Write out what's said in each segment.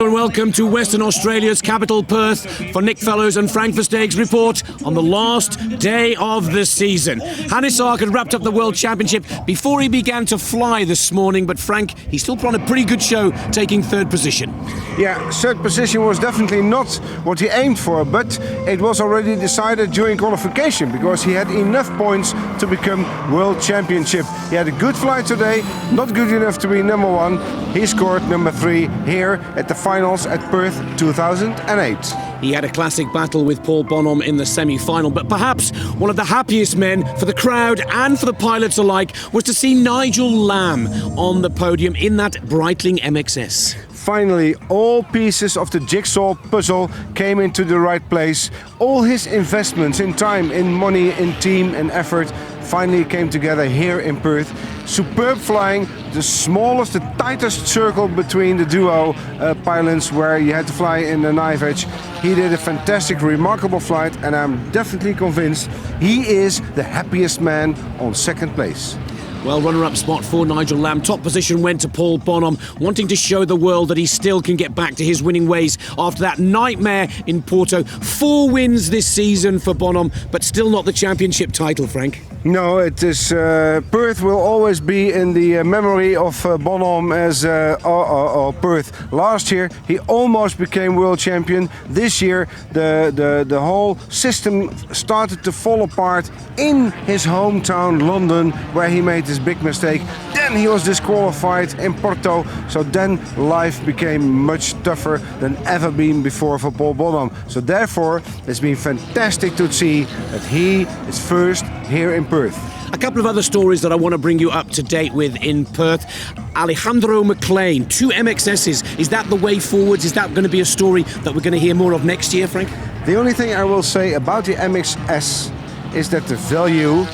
And welcome to Western Australia's capital, Perth, for Nick Fellows and Frank Versteeg's report on the last day of the season. Hannes Ark had wrapped up the World Championship before he began to fly this morning, but Frank, he still put on a pretty good show, taking third position. Yeah, third position was definitely not what he aimed for, but it was already decided during qualification because he had enough points to become World Championship. He had a good flight today, not good enough to be number one. He scored number 3 here at the finals at Perth 2008. He had a classic battle with Paul Bonhomme in the semi-final, but perhaps one of the happiest men for the crowd and for the pilots alike was to see Nigel Lamb on the podium in that Breitling MXS. Finally, all pieces of the jigsaw puzzle came into the right place. All his investments in time, in money, in team and effort finally came together here in Perth. Superb flying, the smallest, the tightest circle between the duo pylons where you had to fly in the knife edge. He did a fantastic, remarkable flight, and I'm definitely convinced he is the happiest man on second place. Well, runner-up spot for Nigel Lamb. Top position went to Paul Bonhomme, wanting to show the world that he still can get back to his winning ways after that nightmare in Porto. 4 wins this season for Bonhomme, but still not the championship title, Frank. No, it is. Perth will always be in the memory of Bonhomme as Perth. Last year he almost became world champion. This year the whole system started to fall apart in his hometown London, where he made this big mistake. Then he was disqualified in Porto, so then life became much tougher than ever been before for Paul Bonhomme. So therefore it's been fantastic to see that he is first here in Perth. A couple of other stories that I want to bring you up to date with in Perth. Alejandro McLean, 2 MXSs. Is that the way forwards? Is that going to be a story that we're going to hear more of next year, Frank? The only thing I will say about the MXS is that the value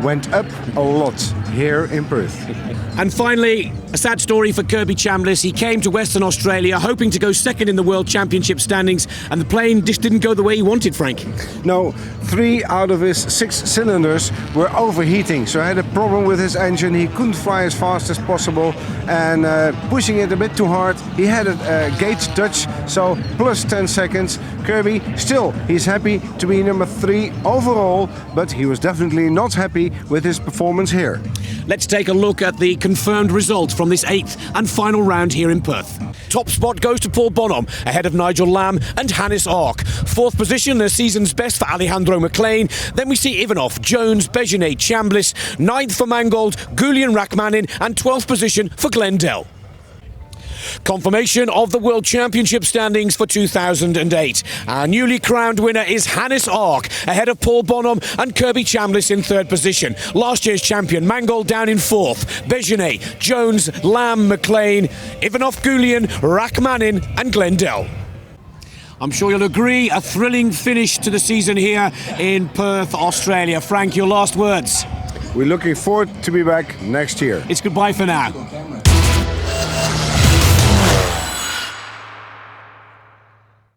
went up a lot here in Perth. And finally, a sad story for Kirby Chambliss. He came to Western Australia hoping to go second in the World Championship standings, and the plane just didn't go the way he wanted, Frank. No, 3 out of his 6 cylinders were overheating, so he had a problem with his engine. He couldn't fly as fast as possible, and pushing it a bit too hard. He had a gate touch, so plus 10 seconds. Kirby, still, he's happy to be number 3 overall, but he was definitely not happy with his performance here. Let's take a look at the confirmed results from this 8th and final round here in Perth. Top spot goes to Paul Bonhomme, ahead of Nigel Lamb and Hannes Ark. 4th position, the season's best for Alejandro McLean. Then we see Ivanov, Jones, Bejonet, Chambliss. 9th for Mangold, Gulian, Rachmanin, and 12th position for Glendell. Confirmation of the World Championship standings for 2008. Our newly crowned winner is Hannes Ark, ahead of Paul Bonhomme and Kirby Chambliss in 3rd position. Last year's champion Mangold down in 4th. Bejonet, Jones, Lamb, McLean, Ivanov, Gulian, Rachmanin and Glendell. I'm sure you'll agree, a thrilling finish to the season here in Perth, Australia. Frank, your last words? We're looking forward to be back next year. It's goodbye for now.